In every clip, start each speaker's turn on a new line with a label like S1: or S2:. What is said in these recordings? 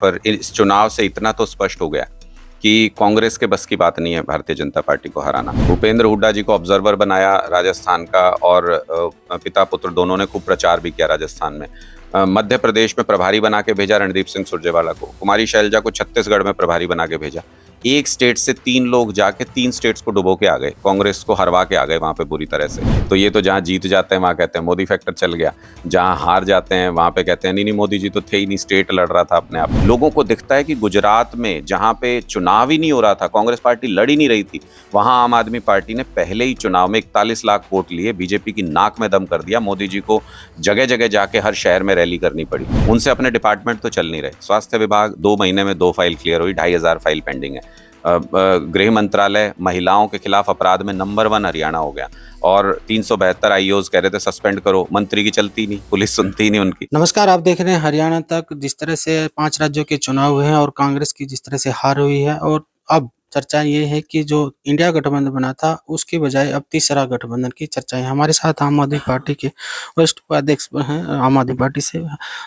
S1: पर इस चुनाव से इतना तो स्पष्ट हो गया कि कांग्रेस के बस की बात नहीं है भारतीय जनता पार्टी को हराना। भूपेंद्र हुड्डा जी को ऑब्जर्वर बनाया राजस्थान का, और पिता पुत्र दोनों ने खूब प्रचार भी किया राजस्थान में। मध्य प्रदेश में प्रभारी बना के भेजा रणदीप सिंह सुरजेवाला को, कुमारी शैलजा को छत्तीसगढ़ में प्रभारी बना के भेजा। एक स्टेट से 3 लोग जाके 3 स्टेट्स को डुबो के आ गए, कांग्रेस को हरवा के आ गए वहां पे बुरी तरह से। तो ये तो जहां जीत जाते हैं वहां कहते हैं मोदी फैक्टर चल गया, जहां हार जाते हैं वहां पे कहते हैं नहीं नहीं मोदी जी तो थे ही नहीं, स्टेट लड़ रहा था अपने आप। लोगों को दिखता है कि गुजरात में जहां पे चुनाव ही नहीं हो रहा था, कांग्रेस पार्टी लड़ ही नहीं रही थी, वहां आम आदमी पार्टी ने पहले ही चुनाव में 41 लाख वोट लिए, बीजेपी की नाक में दम कर दिया। मोदी जी को जगह जगह जाके हर शहर में रैली करनी पड़ी। उनसे अपने डिपार्टमेंट तो चल नहीं रहे। स्वास्थ्य विभाग 2 महीने में 2 फाइल क्लियर हुई, 2500 फाइल पेंडिंग है। गृह मंत्रालय महिलाओं के खिलाफ अपराध में नंबर 1 हरियाणा हो गया, और 372 आईओज कह रहे थे सस्पेंड करो, मंत्री की चलती नहीं, पुलिस सुनती नहीं उनकी।
S2: नमस्कार, आप देख रहे हैं हरियाणा तक। जिस तरह से 5 राज्यों के चुनाव हुए हैं और कांग्रेस की जिस तरह से हार हुई है, और अब चर्चा ये है कि जो इंडिया गठबंधन बना था उसके बजाय अब तीसरा गठबंधन की चर्चा है। हमारे साथ आम आदमी पार्टी के वरिष्ठ उपाध्यक्ष हैं आम आदमी पार्टी से।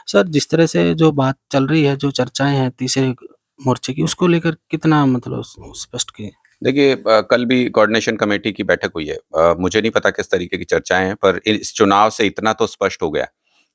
S2: सर, जिस तरह से जो बात चल रही है, जो चर्चाएं हैं तीसरे मोर्चे की, उसको लेकर कितना मतलब स्पष्ट किए?
S1: देखिए, कल भी कोऑर्डिनेशन कमेटी की बैठक हुई है। मुझे नहीं पता किस तरीके की चर्चाएं हैं, पर इस चुनाव से इतना तो स्पष्ट हो गया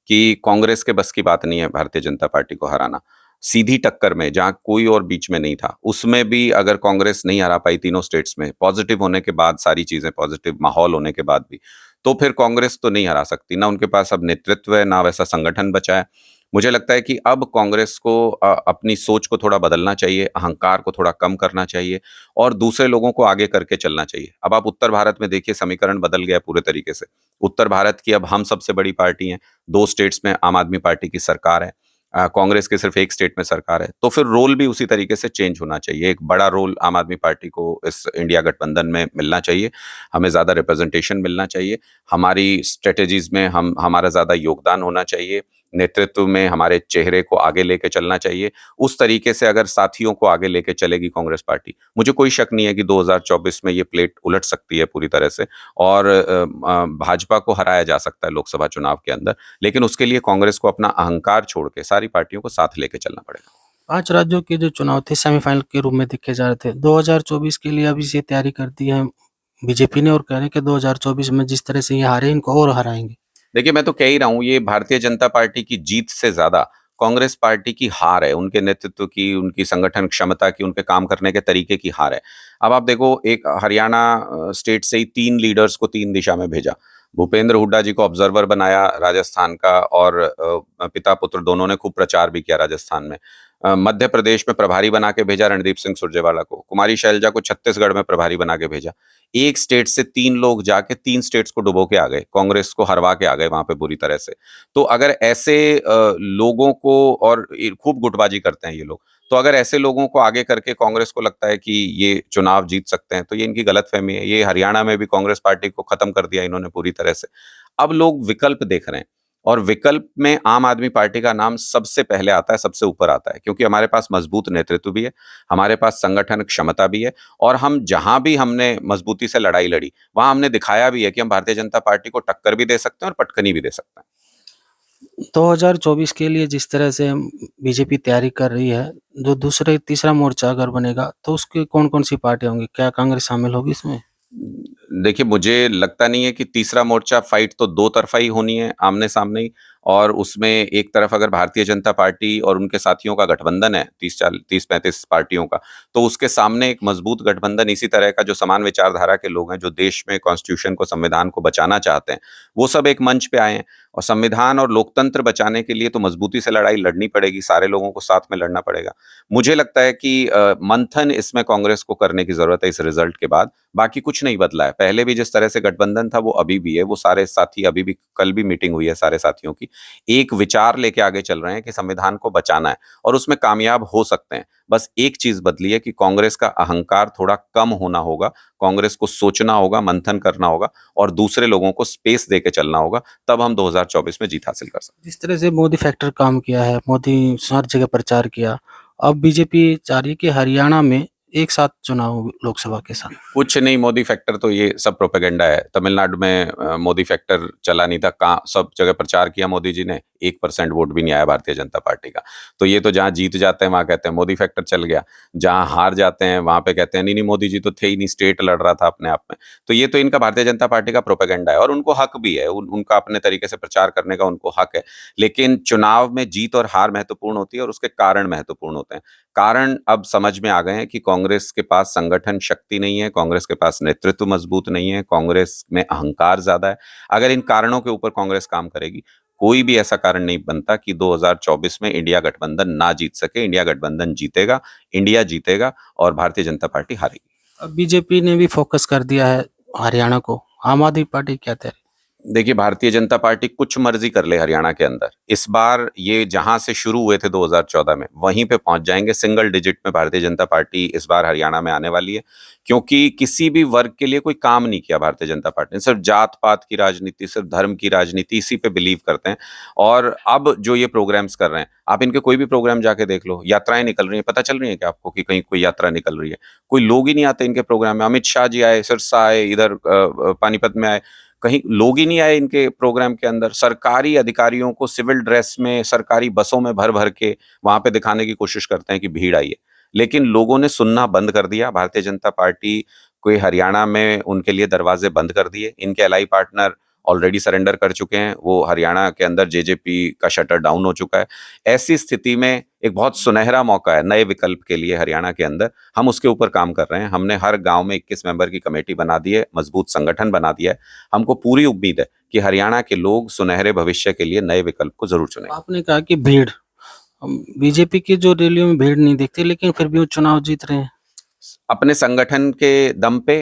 S1: कि कांग्रेस के बस की बात नहीं है भारतीय जनता पार्टी को हराना। सीधी टक्कर में जहां कोई और बीच में नहीं था, उसमें भी अगर कांग्रेस नहीं हरा पाई तीनों स्टेट्स में, पॉजिटिव होने के बाद, सारी चीजें पॉजिटिव माहौल होने के बाद भी, तो फिर कांग्रेस तो नहीं हरा सकती। ना उनके पास अब नेतृत्व है, ना वैसा संगठन बचा है। मुझे लगता है कि अब कांग्रेस को अपनी सोच को थोड़ा बदलना चाहिए, अहंकार को थोड़ा कम करना चाहिए, और दूसरे लोगों को आगे करके चलना चाहिए। अब आप उत्तर भारत में देखिए, समीकरण बदल गया पूरे तरीके से। उत्तर भारत की अब हम सबसे बड़ी पार्टी हैं, 2 स्टेट्स में आम आदमी पार्टी की सरकार है, कांग्रेस की सिर्फ 1 स्टेट में सरकार है। तो फिर रोल भी उसी तरीके से चेंज होना चाहिए। एक बड़ा रोल आम आदमी पार्टी को इस इंडिया गठबंधन में मिलना चाहिए, हमें ज़्यादा रिप्रेजेंटेशन मिलना चाहिए, हमारी स्ट्रेटेजीज में हमारा ज़्यादा योगदान होना चाहिए, नेतृत्व में हमारे चेहरे को आगे लेके चलना चाहिए। उस तरीके से अगर साथियों को आगे लेके चलेगी कांग्रेस पार्टी, मुझे कोई शक नहीं है कि 2024 में ये प्लेट उलट सकती है पूरी तरह से, और भाजपा को हराया जा सकता है लोकसभा चुनाव के अंदर। लेकिन उसके लिए कांग्रेस को अपना अहंकार छोड़ के सारी पार्टियों को साथ लेके चलना पड़ेगा।
S2: 5 राज्यों के जो चुनाव थे सेमीफाइनल के रूप में देखे जा रहे थे। 2024 के लिए अभी से तैयारी कर दी है बीजेपी ने, और कह रहे हैं कि 2024 में जिस तरह से ये हारे, इनको और हराएंगे।
S1: देखिए, मैं तो कह ही रहा हूँ, ये भारतीय जनता पार्टी की जीत से ज्यादा कांग्रेस पार्टी की हार है, उनके नेतृत्व की, उनकी संगठन क्षमता की, उनके काम करने के तरीके की हार है। अब आप देखो, एक हरियाणा स्टेट से ही 3 लीडर्स को 3 दिशा में भेजा। भूपेंद्र हुड्डा जी को ऑब्जर्वर बनाया राजस्थान का, और पिता पुत्र दोनों ने खूब प्रचार भी किया राजस्थान में। मध्य प्रदेश में प्रभारी बना के भेजा रणदीप सिंह सुरजेवाला को, कुमारी शैलजा को छत्तीसगढ़ में प्रभारी बना के भेजा। एक स्टेट से 3 लोग जाके 3 स्टेट्स को डुबो के आ गए, कांग्रेस को हरवा के आ गए वहां पे बुरी तरह से। तो अगर ऐसे लोगों को, और खूब गुटबाजी करते हैं ये लोग, तो अगर ऐसे लोगों को आगे करके कांग्रेस को लगता है कि ये चुनाव जीत सकते हैं, तो ये इनकी गलतफहमी है। ये हरियाणा में भी कांग्रेस पार्टी को खत्म कर दिया इन्होंने पूरी तरह से। अब लोग विकल्प देख रहे हैं, और विकल्प में आम आदमी पार्टी का नाम सबसे पहले आता है, सबसे ऊपर आता है, क्योंकि हमारे पास मजबूत नेतृत्व भी है, हमारे पास संगठन क्षमता भी है, और हम जहां भी हमने मजबूती से लड़ाई लड़ी, वहां हमने दिखाया भी है कि हम भारतीय जनता पार्टी को टक्कर भी दे सकते हैं और पटखनी भी दे सकते हैं।
S2: 2024 के लिए जिस तरह से बीजेपी तैयारी कर रही है, जो दूसरे तीसरा मोर्चा अगर बनेगा तो उसकी कौन-कौन सी पार्टियाँ होंगी? क्या कांग्रेस शामिल होगी इसमें?
S1: देखिए, मुझे लगता नहीं है कि तीसरा मोर्चा फाइट तो 2 तरफ़ा ही होनी है, आमने-सामने ही, और उसमें एक तरफ अगर भारतीय जनता पार्टी और उनके साथियों का गठबंधन है, 30-35 पार्टियों का, तो उसके सामने एक मजबूत गठबंधन इसी तरह का, जो समान विचारधारा के लोग हैं, जो देश में कॉन्स्टिट्यूशन को, संविधान को बचाना चाहते हैं, वो सब एक मंच पे आए हैं। और संविधान और लोकतंत्र बचाने के लिए तो मजबूती से लड़ाई लड़नी पड़ेगी, सारे लोगों को साथ में लड़ना पड़ेगा। मुझे लगता है कि मंथन इसमें कांग्रेस को करने की ज़रूरत है इस रिज़ल्ट के बाद। बाकी कुछ नहीं बदला है, पहले भी जिस तरह से गठबंधन था वो अभी भी है, वो सारे साथी अभी भी, कल भी मीटिंग हुई है सारे साथियों की, एक विचार लेके आगे चल रहे हैं कि संविधान को बचाना है, और उसमें कामयाब हो सकते हैं। बस एक चीज़ बदली है कि कांग्रेस का अहंकार थोड़ा कम होना होगा, कांग्रेस को सोचना होगा, मंथन करना होगा, और दूसरे लोगों को स्पेस देके चलना होगा, तब हम 2024 में जीत हासिल कर सकते हैं।
S2: जिस तरह से मोदी फैक्टर काम किया है, मोदी हर जगह प्रचार किया, अब बीजेपी चाह रही है कि हरियाणा में एक साथ चुनाव लोकसभा के साथ।
S1: कुछ नहीं, मोदी फैक्टर तो ये सब प्रोपेगेंडा है। तमिलनाडु में मोदी फैक्टर चला नहीं था, कहाँ सब जगह प्रचार किया मोदी जी ने, 1% वोट भी नहीं आया भारतीय जनता पार्टी का। तो ये तो जहाँ जीत जाते हैं वहां कहते हैं मोदी फैक्टर चल गया, जहां हार जाते हैं वहां पे कहते हैं नहीं नहीं मोदी जी तो थे ही नहीं, स्टेट लड़ रहा था अपने आप में। तो ये तो इनका भारतीय जनता पार्टी का प्रोपेगेंडा है और उनको हक भी है, उनका अपने तरीके से प्रचार करने का उनको हक है। लेकिन चुनाव में जीत और हार महत्वपूर्ण होती है और उसके कारण महत्वपूर्ण होते हैं। कारण अब समझ में आ गए हैं कि कांग्रेस के पास संगठन शक्ति नहीं है, कांग्रेस के पास नेतृत्व मजबूत नहीं है, कांग्रेस में अहंकार ज्यादा है। अगर इन कारणों के ऊपर कांग्रेस काम करेगी, कोई भी ऐसा कारण नहीं बनता कि 2024 में इंडिया गठबंधन ना जीत सके। इंडिया गठबंधन जीतेगा, इंडिया जीतेगा और भारतीय जनता पार्टी हारेगी।
S2: अब बीजेपी ने भी फोकस कर दिया है हरियाणा को, आम आदमी पार्टी क्या तैयारी?
S1: देखिए, भारतीय जनता पार्टी कुछ मर्जी कर ले हरियाणा के अंदर, इस बार ये जहां से शुरू हुए थे 2014 में वहीं पे पहुंच जाएंगे। सिंगल डिजिट में भारतीय जनता पार्टी इस बार हरियाणा में आने वाली है, क्योंकि किसी भी वर्ग के लिए कोई काम नहीं किया भारतीय जनता पार्टी ने। सिर्फ जात पात की राजनीति, सिर्फ धर्म की राजनीति, इसी पे बिलीव करते हैं। और अब जो ये प्रोग्राम्स कर रहे हैं, आप इनके कोई भी प्रोग्राम जाके देख लो, यात्राएं निकल रही हैं, पता चल रही है कि आपको कि कहीं कोई यात्रा निकल रही है? कोई लोग ही नहीं आते इनके प्रोग्राम में। अमित शाह जी आए, सिरसा आए, इधर पानीपत में आए, कहीं लोग ही नहीं आए इनके प्रोग्राम के अंदर। सरकारी अधिकारियों को सिविल ड्रेस में सरकारी बसों में भर भर के वहां पे दिखाने की कोशिश करते हैं कि भीड़ आई है, लेकिन लोगों ने सुनना बंद कर दिया। भारतीय जनता पार्टी कोई हरियाणा में उनके लिए दरवाजे बंद कर दिए। इनके एलाई पार्टनर ऑलरेडी सरेंडर कर चुके हैं, वो हरियाणा के अंदर जेजेपी का शटर डाउन हो चुका है। ऐसी स्थिति में एक बहुत सुनहरा मौका है नए विकल्प के लिए हरियाणा के अंदर। हम उसके ऊपर काम कर रहे हैं। हमने हर गांव में 21 मेंबर की कमेटी बना दी है, मजबूत संगठन बना दिया है। हमको पूरी उम्मीद है कि हरियाणा के लोग सुनहरे भविष्य के लिए नए विकल्प को जरूर चुनेंगे।
S2: आपने कहा कि भीड़, बीजेपी की जो रैलियों में भीड़ नहीं दिखती, लेकिन फिर भी वो चुनाव जीत रहे हैं।
S1: अपने संगठन के दम पे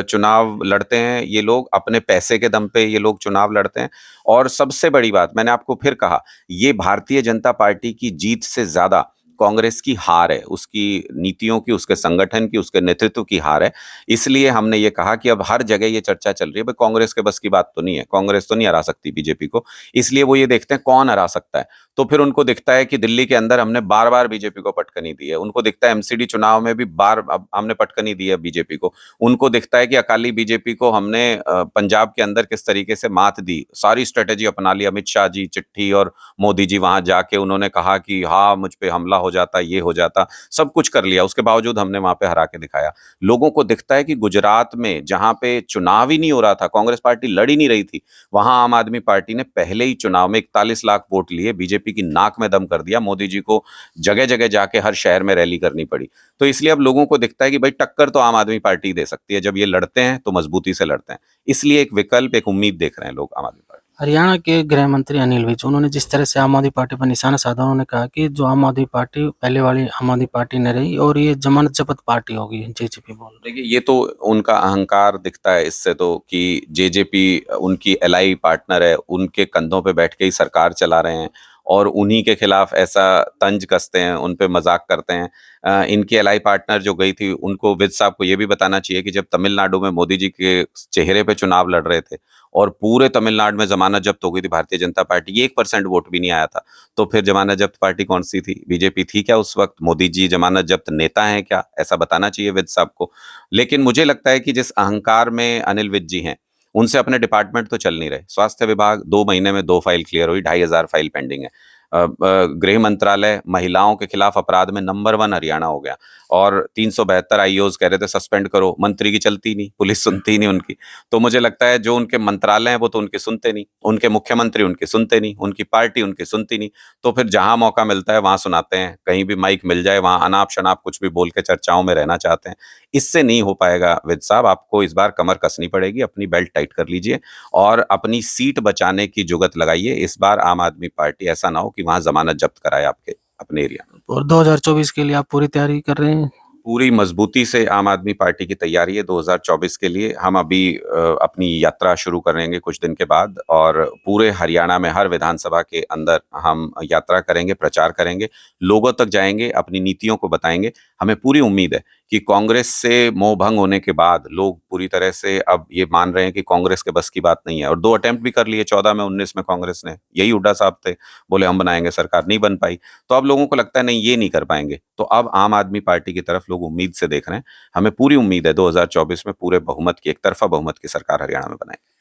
S1: चुनाव लड़ते हैं ये लोग, अपने पैसे के दम पे ये लोग चुनाव लड़ते हैं। और सबसे बड़ी बात, मैंने आपको फिर कहा, ये भारतीय जनता पार्टी की जीत से ज्यादा कांग्रेस की हार है, उसकी नीतियों की, उसके संगठन की, उसके नेतृत्व की हार है। इसलिए हमने ये कहा कि अब हर जगह ये चर्चा चल रही है, भाई कांग्रेस के बस की बात तो नहीं है, कांग्रेस तो नहीं हरा सकती बीजेपी को। इसलिए वो ये देखते हैं कौन हरा सकता है। तो फिर उनको दिखता है कि दिल्ली के अंदर हमने बार बार बीजेपी को पटकनी दी है, उनको दिखता है एमसीडी चुनाव में भी बार हमने पटकनी दी है बीजेपी को, उनको दिखता है कि अकाली बीजेपी को हमने पंजाब के अंदर किस तरीके से मात दी, सारी स्ट्रेटेजी अपना ली। अमित शाह जी चिट्ठी और मोदी जी वहां जाके उन्होंने कहा कि हाँ मुझ पे हमला हो जाता, ये हो जाता, सब कुछ कर लिया, उसके बावजूद हमने वहां पे हरा के दिखाया। लोगों को दिखता है कि गुजरात में जहां पे चुनाव ही नहीं हो रहा था, कांग्रेस पार्टी लड़ ही नहीं रही थी, वहां आम आदमी पार्टी ने पहले ही चुनाव में 41 लाख वोट लिए, बीजेपी की नाक में दम कर दिया। मोदी जी को जगह जगह जाके हर शहर में रैली करनी पड़ी। तो इसलिए अब लोगों को दिखता है कि भाई टक्कर तो आम आदमी पार्टी दे सकती है, जब ये लड़ते हैं तो मजबूती से लड़ते हैं। इसलिए एक विकल्प, एक उम्मीद देख रहे हैं लोग आम आदमी पार्टी।
S2: हरियाणा के गृह मंत्री अनिल विज, उन्होंने जिस तरह से आम आदमी पार्टी पर निशाना साधा, उन्होंने कहा कि जो आम आदमी पार्टी पहले वाली आम आदमी पार्टी नहीं रही और ये जमानत जब्त पार्टी होगी, जेजेपी बोल रही।
S1: देखिए, ये तो उनका अहंकार दिखता है इससे तो, कि जेजेपी उनकी एलाई पार्टनर है, उनके कंधों पे बैठ के ही सरकार चला रहे हैं और उन्हीं के खिलाफ ऐसा तंज कसते हैं, उन पे मजाक करते हैं। इनकी एलाई पार्टनर जो गई थी, उनको विज साहब को ये भी बताना चाहिए कि जब तमिलनाडु में मोदी जी के चेहरे पे चुनाव लड़ रहे थे और पूरे तमिलनाडु में जमानत जब्त हो गई थी भारतीय जनता पार्टी की, 1% वोट भी नहीं आया था, तो फिर जमानत जब्त पार्टी कौन सी थी? बीजेपी थी क्या उस वक्त? मोदी जी जमानत जब्त नेता हैं क्या? ऐसा बताना चाहिए विज साहब को। लेकिन मुझे लगता है कि जिस अहंकार में अनिल विज जी हैं, उनसे अपने डिपार्टमेंट तो चल नहीं रहे। स्वास्थ्य विभाग 2 महीने में 2 फाइल क्लियर हुई, 2500 फाइल पेंडिंग है। गृह मंत्रालय महिलाओं के खिलाफ अपराध में नंबर 1 हरियाणा हो गया और 372 आईओज कह रहे थे सस्पेंड करो, मंत्री की चलती नहीं, पुलिस सुनती नहीं उनकी। तो मुझे लगता है जो उनके मंत्रालय हैं वो तो उनकी सुनते नहीं, उनके मुख्यमंत्री उनकी सुनते नहीं, उनकी पार्टी उनकी सुनती नहीं। तो फिर जहां मौका मिलता है वहां सुनाते हैं, कहीं भी माइक मिल जाए वहां अनाप शनाप कुछ भी बोल के चर्चाओं में रहना चाहते हैं। इससे नहीं हो पाएगा विद साहब, आपको इस बार कमर कसनी पड़ेगी, अपनी बेल्ट टाइट कर लीजिए और अपनी सीट बचाने की जुगत लगाइए। इस बार आम आदमी पार्टी ऐसा ना हो कि वहां जमानत जब्त कराए आपके अपने एरिया में।
S2: और 2024 के लिए आप पूरी तैयारी कर रहे हैं?
S1: पूरी मजबूती से आम आदमी पार्टी की तैयारी है 2024 के लिए। हम अभी अपनी यात्रा शुरू करेंगे कुछ दिन के बाद और पूरे हरियाणा में हर विधानसभा के अंदर हम यात्रा करेंगे, प्रचार करेंगे, लोगों तक जाएंगे, अपनी नीतियों को बताएंगे। हमें पूरी उम्मीद है कि कांग्रेस से मोह भंग होने के बाद लोग पूरी तरह से अब ये मान रहे हैं कि कांग्रेस के बस की बात नहीं है। और 2 अटेम्प्ट भी कर लिए, 14 में 19 में कांग्रेस ने, यही हुड्डा साहब थे, बोले हम बनाएंगे सरकार, नहीं बन पाई। तो अब लोगों को लगता है नहीं ये नहीं कर पाएंगे, तो अब आम आदमी पार्टी की तरफ लोग उम्मीद से देख रहे हैं। हमें पूरी उम्मीद है 2024 में पूरे बहुमत की, एक तरफा बहुमत की सरकार हरियाणा में बनाएंगे।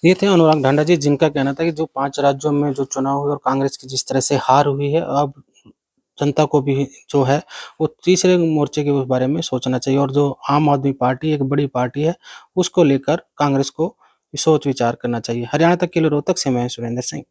S2: ये थे अनुराग ढांडा जी, जिनका कहना था कि जो 5 राज्यों में जो चुनाव हुए और कांग्रेस की जिस तरह से हार हुई है, अब जनता को भी जो है वो तीसरे मोर्चे के उस बारे में सोचना चाहिए, और जो आम आदमी पार्टी एक बड़ी पार्टी है, उसको लेकर कांग्रेस को सोच विचार करना चाहिए। हरियाणा तक के लिए रोहतक से मैं सुरेंद्र सिंह।